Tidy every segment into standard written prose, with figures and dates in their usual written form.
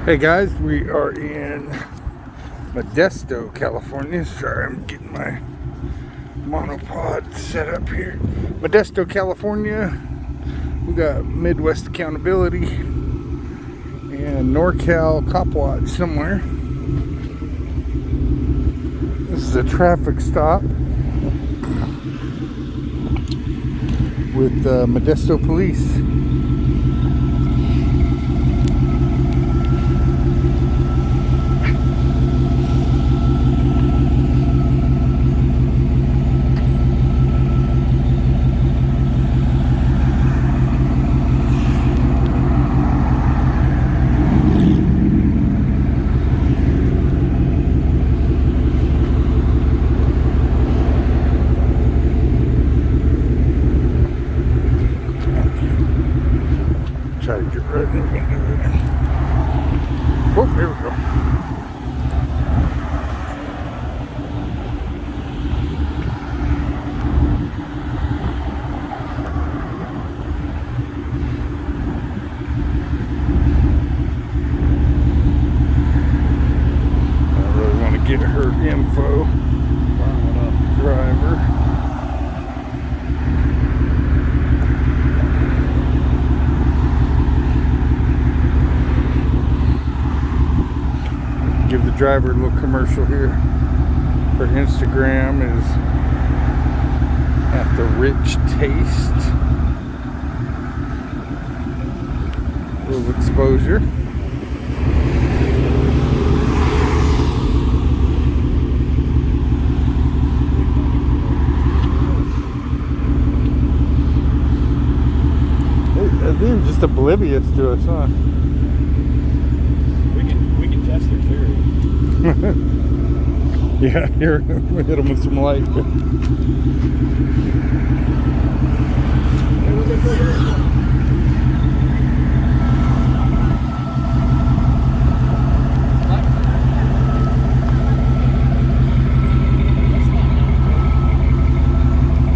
Hey guys, we are in Modesto, California. Sorry, I'm getting my monopod set up here. Modesto, California. We got Midwest Accountability and NorCal Cop Watch somewhere. This is a traffic stop with Modesto Police. Try to get right into it. Oh, here we go. I really want to get her info. Driver. Give the driver a little commercial here. Her Instagram is at the Rich Taste. A little exposure. They're just oblivious to us, huh? That's their theory. Yeah, here we hit them with some light.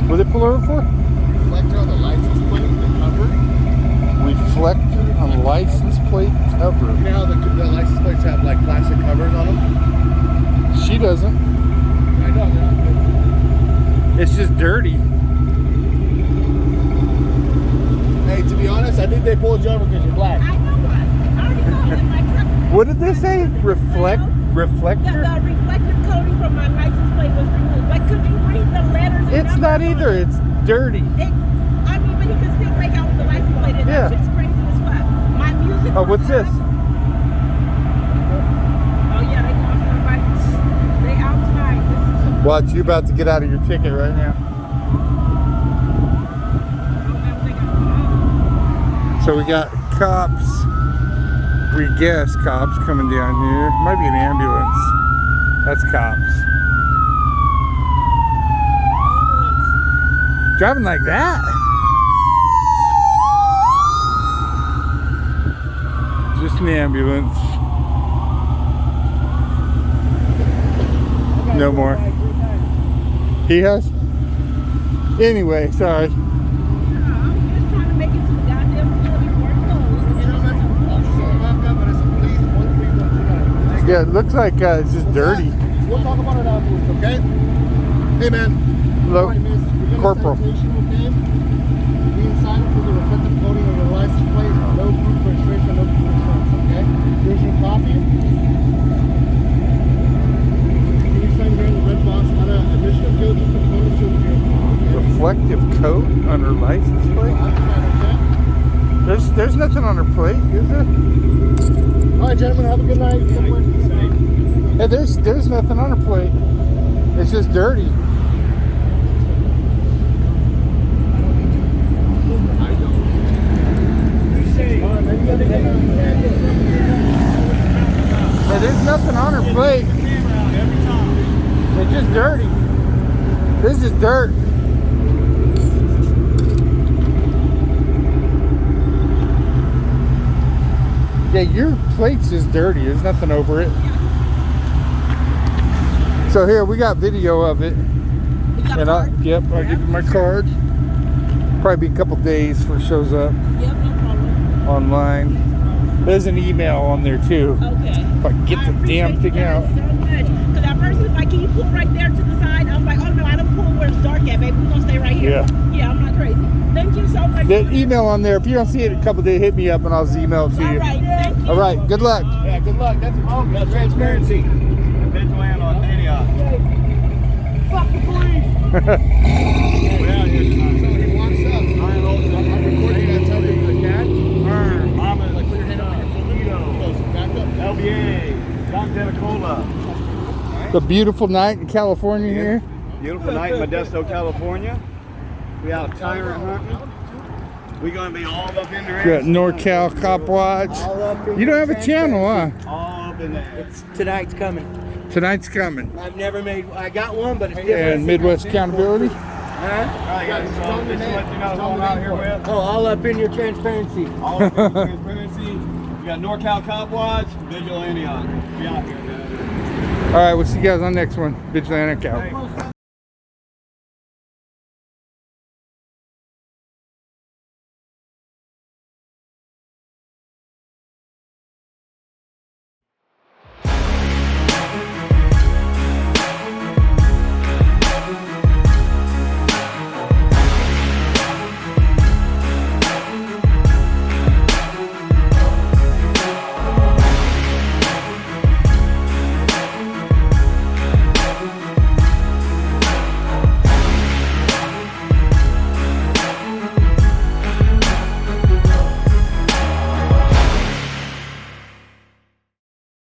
What did they pull over for? Reflector on the license plate, the cover. Reflector on license plate cover. You know how the license plates have like plastic covers on them? She doesn't. I know, they're not good. It's just dirty. Hey, to be honest, I think they pulled you over because you're black. I know what. I already know. In my truck. What did they say? Reflector? The reflective coating from my license plate was removed. Like, could you read the letters and It's not either. It's dirty. I mean, but you can still make out with the license plate. And Yeah. that shit's crazy as fuck. My music. Oh, what's this? Oh, yeah, they going for a bite. They out tonight. This is some. Watch, you about to get out of your ticket right now. So we got cops, we guess cops coming down here. Might be an ambulance. That's cops. Driving like that? Just an ambulance. No more. He has? Anyway, sorry. I'm just trying to make it to the goddamn club before it closes. Yeah, it looks like it's just dirty. We'll talk about it afterwards, okay? Hey, man. Hello, All right, miss. We're gonna Corporal. citation, okay? Being signed for the reflective coating of your license plate, no proof of registration, no proof of insurance, okay? Here's your copy. Can you sign here in the red box on an initial bill just to notice your vehicle? Reflective coat on her license plate? There's nothing on her plate, is there? All right, gentlemen, have a good night. Yeah, there's nothing on her plate. It's just dirty. Yeah, there's nothing on her plate. It's just dirty. This is dirt. Yeah, your plate's just dirty. There's nothing over it. So here, we got video of it. You got a card? Yep, I'll give you my card. Probably be a couple days before it shows up Yep, no problem. online. There's an email on there too. Okay. If I can get the damn appreciate thing you out. guys so much. Because at first it's like, can you pull right there to the side? I was like, oh no, I don't pull where it's dark at, baby. We're gonna stay right here. Yeah, I'm not crazy. Thank you so much. The email on there. If you don't see it in a couple days, hit me up and I'll email it to you. All right, thank you. All right, good luck. Yeah, good luck. That's transparency. Vigilant on Antioch. Fuck the police. We're out here tonight. Somebody walks up. I'm recording. I tell you the cat. Mama, Like, put your hand on your foot. Back up. LBA, Don Delacola. The beautiful night in California here. Beautiful night in Modesto, California. We out tyrant hunting. We're gonna be all up in there. Got NorCal Cop Watch. You don't have a channel, huh? All up in there. Tonight's coming. Tonight's coming. I've never made. I got one, but it's different. And Midwest Accountability. Huh? All right, guys, so just to let you know who I'm out here with. Oh, all up in your transparency. All up in transparency. We got NorCal Cop Watch, Vigil Antioch. We out here, guys. All right, we'll see you guys on the next one. Vigilante out. Hey.